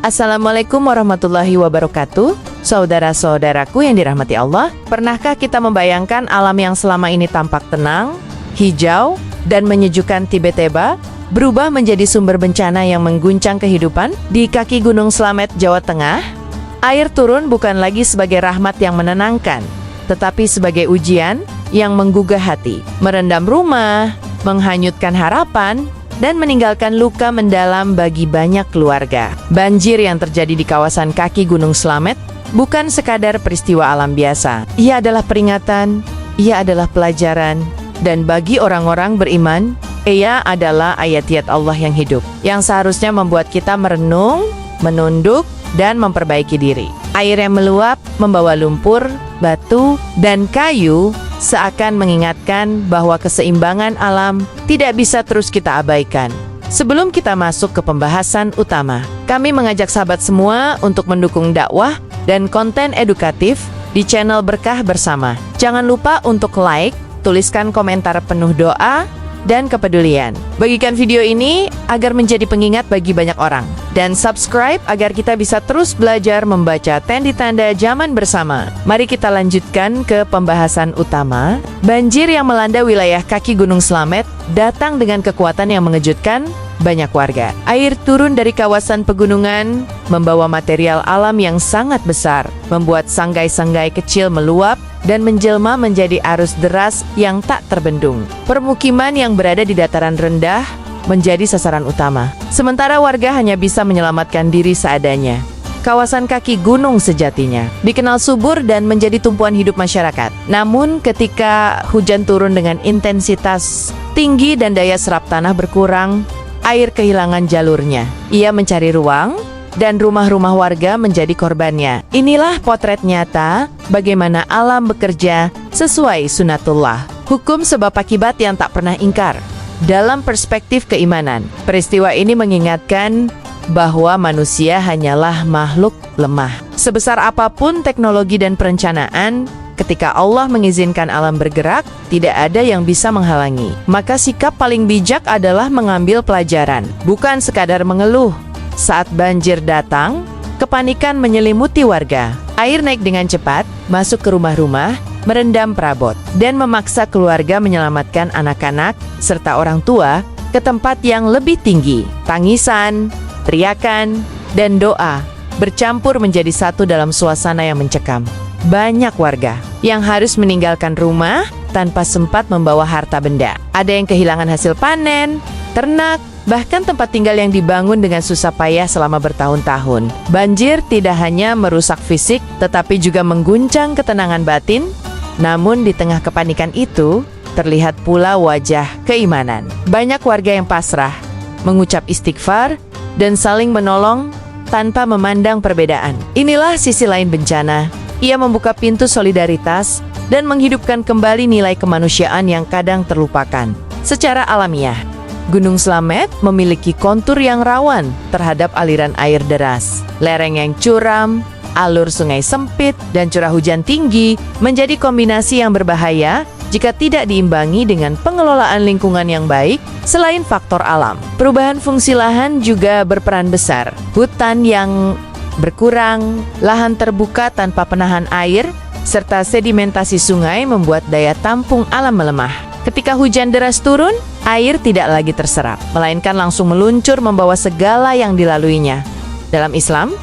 Assalamualaikum warahmatullahi wabarakatuh. Saudara-saudaraku yang dirahmati Allah, pernahkah kita membayangkan alam yang selama ini tampak tenang, hijau, dan menyejukkan tiba-tiba berubah menjadi sumber bencana yang mengguncang kehidupan? Di kaki Gunung Slamet, Jawa Tengah, air turun bukan lagi sebagai rahmat yang menenangkan, tetapi sebagai ujian yang menggugah hati, merendam rumah, menghanyutkan harapan, dan meninggalkan luka mendalam bagi banyak keluarga. Banjir yang terjadi di kawasan kaki Gunung Slamet bukan sekadar peristiwa alam biasa. Ia adalah peringatan, ia adalah pelajaran, dan bagi orang-orang beriman, ia adalah ayat-ayat Allah yang hidup, yang seharusnya membuat kita merenung, menunduk, dan memperbaiki diri. Air yang meluap membawa lumpur, batu, dan kayu seakan mengingatkan bahwa keseimbangan alam tidak bisa terus kita abaikan. Sebelum kita masuk ke pembahasan utama, kami mengajak sahabat semua untuk mendukung dakwah dan konten edukatif di channel Berkah Bersama. Jangan lupa untuk like, tuliskan komentar penuh doa dan kepedulian. Bagikan video ini agar menjadi pengingat bagi banyak orang. Dan subscribe agar kita bisa terus belajar membaca tanda-tanda zaman bersama. Mari kita lanjutkan ke pembahasan utama. Banjir yang melanda wilayah kaki Gunung Slamet datang dengan kekuatan yang mengejutkan banyak warga. Air turun dari kawasan pegunungan membawa material alam yang sangat besar, membuat sanggai-sanggai kecil meluap dan menjelma menjadi arus deras yang tak terbendung. Permukiman yang berada di dataran rendah menjadi sasaran utama, sementara warga hanya bisa menyelamatkan diri seadanya. Kawasan kaki gunung sejatinya dikenal subur dan menjadi tumpuan hidup masyarakat. Namun ketika hujan turun dengan intensitas tinggi dan daya serap tanah berkurang, air kehilangan jalurnya. Ia mencari ruang, dan rumah-rumah warga menjadi korbannya. Inilah potret nyata bagaimana alam bekerja sesuai sunatullah. Hukum sebab akibat yang tak pernah ingkar. Dalam perspektif keimanan, peristiwa ini mengingatkan bahwa manusia hanyalah makhluk lemah. Sebesar apapun teknologi dan perencanaan, ketika Allah mengizinkan alam bergerak, tidak ada yang bisa menghalangi. Maka sikap paling bijak adalah mengambil pelajaran, bukan sekadar mengeluh. Saat banjir datang, kepanikan menyelimuti warga. Air naik dengan cepat, masuk ke rumah-rumah, merendam perabot, dan memaksa keluarga menyelamatkan anak-anak serta orang tua ke tempat yang lebih tinggi. Tangisan, teriakan, dan doa bercampur menjadi satu dalam suasana yang mencekam. Banyak warga yang harus meninggalkan rumah tanpa sempat membawa harta benda. Ada yang kehilangan hasil panen, ternak, bahkan tempat tinggal yang dibangun dengan susah payah selama bertahun-tahun. Banjir tidak hanya merusak fisik, tetapi juga mengguncang ketenangan batin. Namun di tengah kepanikan itu, terlihat pula wajah keimanan. Banyak warga yang pasrah, mengucap istighfar, dan saling menolong tanpa memandang perbedaan. Inilah sisi lain bencana. Ia membuka pintu solidaritas dan menghidupkan kembali nilai kemanusiaan yang kadang terlupakan. Secara alamiah, Gunung Slamet memiliki kontur yang rawan terhadap aliran air deras. Lereng yang curam, alur sungai sempit, dan curah hujan tinggi menjadi kombinasi yang berbahaya jika tidak diimbangi dengan pengelolaan lingkungan yang baik. Selain faktor alam, perubahan fungsi lahan juga berperan besar. Hutan yang berkurang, lahan terbuka tanpa penahan air, serta sedimentasi sungai membuat daya tampung alam melemah. Ketika hujan deras turun, air tidak lagi terserap, melainkan langsung meluncur membawa segala yang dilaluinya. Dalam Islam,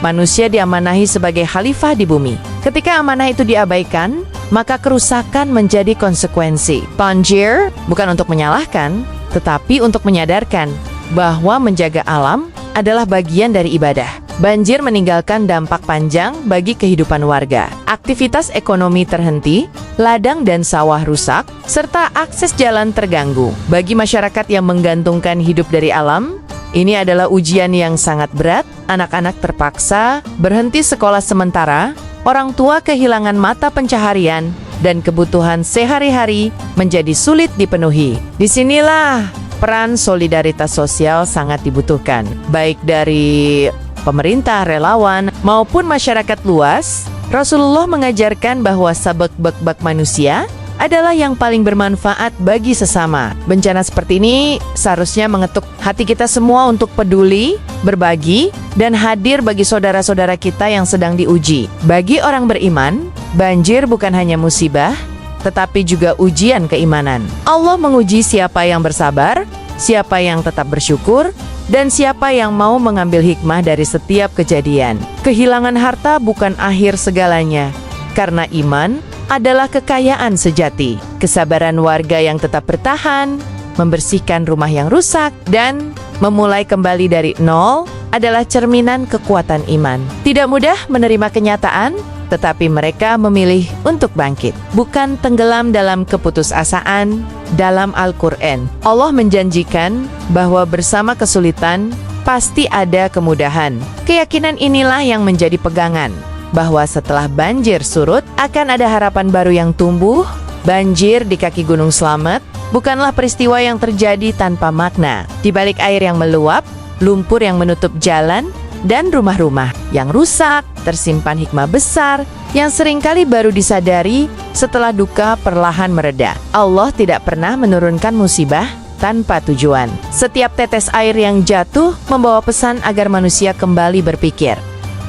manusia diamanahi sebagai khalifah di bumi. Ketika amanah itu diabaikan, maka kerusakan menjadi konsekuensi. Banjir bukan untuk menyalahkan, tetapi untuk menyadarkan bahwa menjaga alam adalah bagian dari ibadah. Banjir meninggalkan dampak panjang bagi kehidupan warga. Aktivitas ekonomi terhenti, ladang dan sawah rusak, serta akses jalan terganggu. Bagi masyarakat yang menggantungkan hidup dari alam, ini adalah ujian yang sangat berat. Anak-anak terpaksa berhenti sekolah sementara, orang tua kehilangan mata pencaharian, dan kebutuhan sehari-hari menjadi sulit dipenuhi. Disinilah peran solidaritas sosial sangat dibutuhkan, baik dari pemerintah, relawan, maupun masyarakat luas. Rasulullah mengajarkan bahwa sebak-bak manusia adalah yang paling bermanfaat bagi sesama. Bencana seperti ini seharusnya mengetuk hati kita semua untuk peduli, berbagi, dan hadir bagi saudara-saudara kita yang sedang diuji. Bagi orang beriman, banjir bukan hanya musibah, tetapi juga ujian keimanan. Allah menguji siapa yang bersabar, siapa yang tetap bersyukur, dan siapa yang mau mengambil hikmah dari setiap kejadian. Kehilangan harta bukan akhir segalanya, karena iman adalah kekayaan sejati. Kesabaran warga yang tetap bertahan, membersihkan rumah yang rusak, dan memulai kembali dari nol adalah cerminan kekuatan iman. Tidak mudah menerima kenyataan, tetapi mereka memilih untuk bangkit, bukan tenggelam dalam keputusasaan. Dalam Al-Quran, Allah menjanjikan bahwa bersama kesulitan pasti ada kemudahan. Keyakinan inilah yang menjadi pegangan, bahwa setelah banjir surut, akan ada harapan baru yang tumbuh. Banjir di kaki Gunung Slamet bukanlah peristiwa yang terjadi tanpa makna. Di balik air yang meluap, lumpur yang menutup jalan, dan rumah-rumah yang rusak, tersimpan hikmah besar yang seringkali baru disadari setelah duka perlahan mereda. Allah tidak pernah menurunkan musibah tanpa tujuan. Setiap tetes air yang jatuh membawa pesan agar manusia kembali berpikir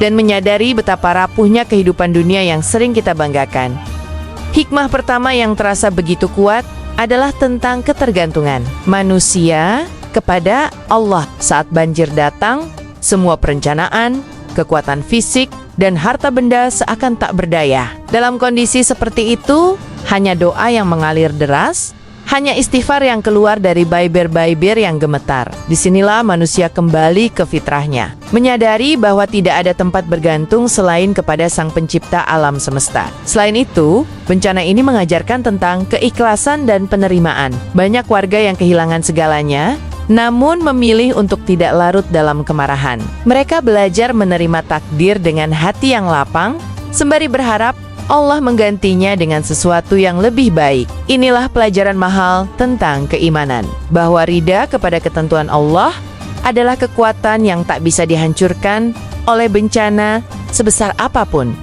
dan menyadari betapa rapuhnya kehidupan dunia yang sering kita banggakan. Hikmah pertama yang terasa begitu kuat adalah tentang ketergantungan manusia kepada Allah. Saat banjir datang, semua perencanaan, kekuatan fisik, dan harta benda seakan tak berdaya. Dalam kondisi seperti itu, hanya doa yang mengalir deras, hanya istighfar yang keluar dari baibir-baibir yang gemetar. Disinilah manusia kembali ke fitrahnya, menyadari bahwa tidak ada tempat bergantung selain kepada Sang Pencipta alam semesta. Selain itu, bencana ini mengajarkan tentang keikhlasan dan penerimaan. Banyak warga yang kehilangan segalanya, namun memilih untuk tidak larut dalam kemarahan. Mereka belajar menerima takdir dengan hati yang lapang, sembari berharap Allah menggantinya dengan sesuatu yang lebih baik. Inilah pelajaran mahal tentang keimanan, bahwa ridha kepada ketentuan Allah adalah kekuatan yang tak bisa dihancurkan oleh bencana sebesar apapun.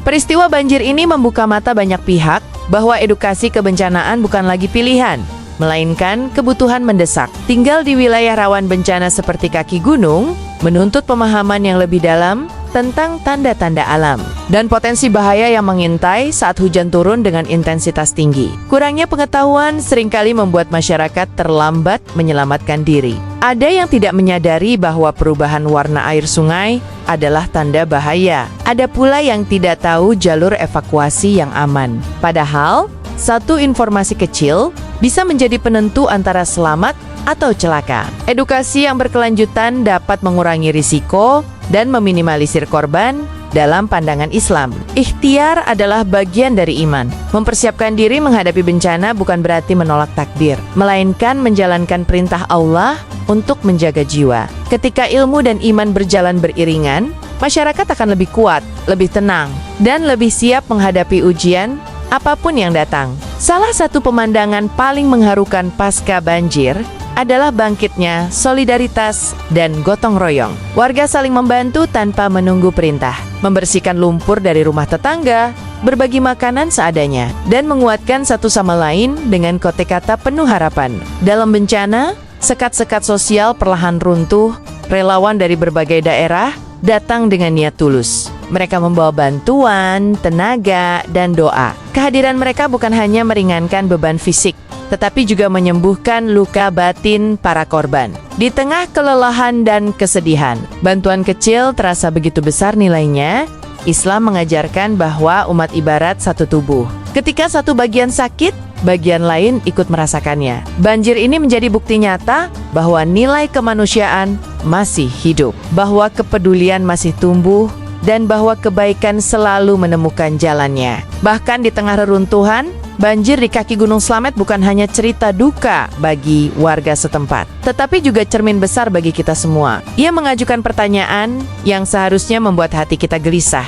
Peristiwa banjir ini membuka mata banyak pihak bahwa edukasi kebencanaan bukan lagi pilihan, melainkan kebutuhan mendesak. Tinggal di wilayah rawan bencana seperti kaki gunung menuntut pemahaman yang lebih dalam tentang tanda-tanda alam dan potensi bahaya yang mengintai saat hujan turun dengan intensitas tinggi. Kurangnya pengetahuan seringkali membuat masyarakat terlambat menyelamatkan diri. Ada yang tidak menyadari bahwa perubahan warna air sungai adalah tanda bahaya. Ada pula yang tidak tahu jalur evakuasi yang aman. Padahal, satu informasi kecil bisa menjadi penentu antara selamat atau celaka. Edukasi yang berkelanjutan dapat mengurangi risiko dan meminimalisir korban dalam pandangan Islam. Ikhtiar adalah bagian dari iman. Mempersiapkan diri menghadapi bencana bukan berarti menolak takdir, melainkan menjalankan perintah Allah untuk menjaga jiwa. Ketika ilmu dan iman berjalan beriringan, masyarakat akan lebih kuat, lebih tenang, dan lebih siap menghadapi ujian apapun yang datang. Salah satu pemandangan paling mengharukan pasca banjir adalah bangkitnya solidaritas dan gotong royong. Warga saling membantu tanpa menunggu perintah, membersihkan lumpur dari rumah tetangga, berbagi makanan seadanya, dan menguatkan satu sama lain dengan kata-kata penuh harapan. Dalam bencana, sekat-sekat sosial perlahan runtuh. Relawan dari berbagai daerah datang dengan niat tulus. Mereka membawa bantuan, tenaga, dan doa. Kehadiran mereka bukan hanya meringankan beban fisik, tetapi juga menyembuhkan luka batin para korban. Di tengah kelelahan dan kesedihan, bantuan kecil terasa begitu besar nilainya. Islam mengajarkan bahwa umat ibarat satu tubuh. Ketika satu bagian sakit, bagian lain ikut merasakannya. Banjir ini menjadi bukti nyata bahwa nilai kemanusiaan masih hidup, bahwa kepedulian masih tumbuh, dan bahwa kebaikan selalu menemukan jalannya. Bahkan di tengah reruntuhan, banjir di kaki Gunung Slamet bukan hanya cerita duka bagi warga setempat, tetapi juga cermin besar bagi kita semua. Ia mengajukan pertanyaan yang seharusnya membuat hati kita gelisah.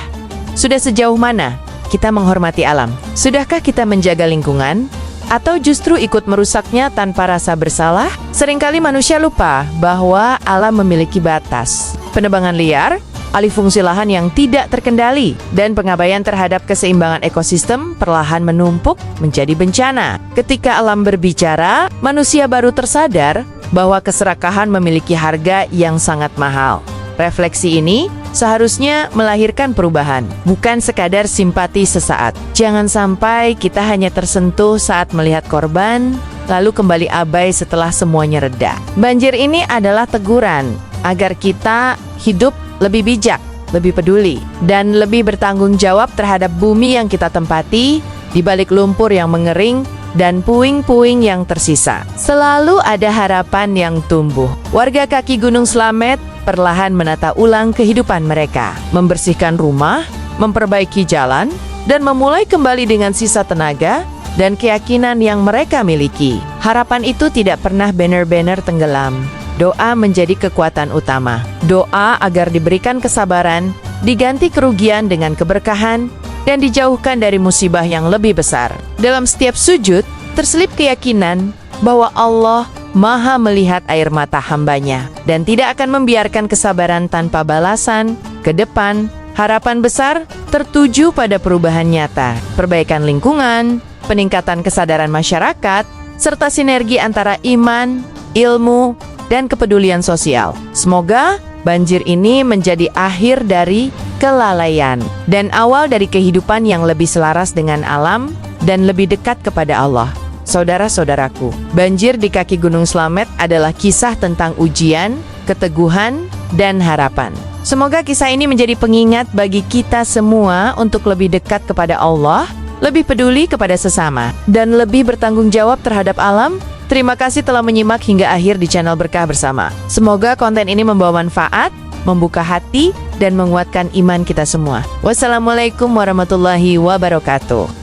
Sudah sejauh mana kita menghormati alam? Sudahkah kita menjaga lingkungan? Atau justru ikut merusaknya tanpa rasa bersalah? Seringkali manusia lupa bahwa alam memiliki batas. Penebangan liar, alih fungsi lahan yang tidak terkendali, dan pengabaian terhadap keseimbangan ekosistem perlahan menumpuk menjadi bencana. Ketika alam berbicara, manusia baru tersadar bahwa keserakahan memiliki harga yang sangat mahal. Refleksi ini seharusnya melahirkan perubahan, bukan sekadar simpati sesaat. Jangan sampai kita hanya tersentuh saat melihat korban, lalu kembali abai setelah semuanya reda. Banjir ini adalah teguran agar kita hidup lebih bijak, lebih peduli, dan lebih bertanggung jawab terhadap bumi yang kita tempati, di balik lumpur yang mengering dan puing-puing yang tersisa. Selalu ada harapan yang tumbuh. Warga kaki Gunung Slamet perlahan menata ulang kehidupan mereka, membersihkan rumah, memperbaiki jalan, dan memulai kembali dengan sisa tenaga dan keyakinan yang mereka miliki. Harapan itu tidak pernah benar-benar tenggelam. Doa menjadi kekuatan utama. Doa agar diberikan kesabaran, diganti kerugian dengan keberkahan, dan dijauhkan dari musibah yang lebih besar. Dalam setiap sujud, terselip keyakinan bahwa Allah Maha melihat air mata hambanya dan tidak akan membiarkan kesabaran tanpa balasan. Ke depan, harapan besar tertuju pada perubahan nyata, perbaikan lingkungan, peningkatan kesadaran masyarakat, serta sinergi antara iman, ilmu, dan kepedulian sosial. Semoga banjir ini menjadi akhir dari kelalaian dan awal dari kehidupan yang lebih selaras dengan alam dan lebih dekat kepada Allah. Saudara-saudaraku, banjir di kaki Gunung Slamet adalah kisah tentang ujian, keteguhan, dan harapan. Semoga kisah ini menjadi pengingat bagi kita semua untuk lebih dekat kepada Allah, lebih peduli kepada sesama, dan lebih bertanggung jawab terhadap alam. Terima kasih telah menyimak hingga akhir di channel Berkah Bersama. Semoga konten ini membawa manfaat, membuka hati, dan menguatkan iman kita semua. Wassalamualaikum warahmatullahi wabarakatuh.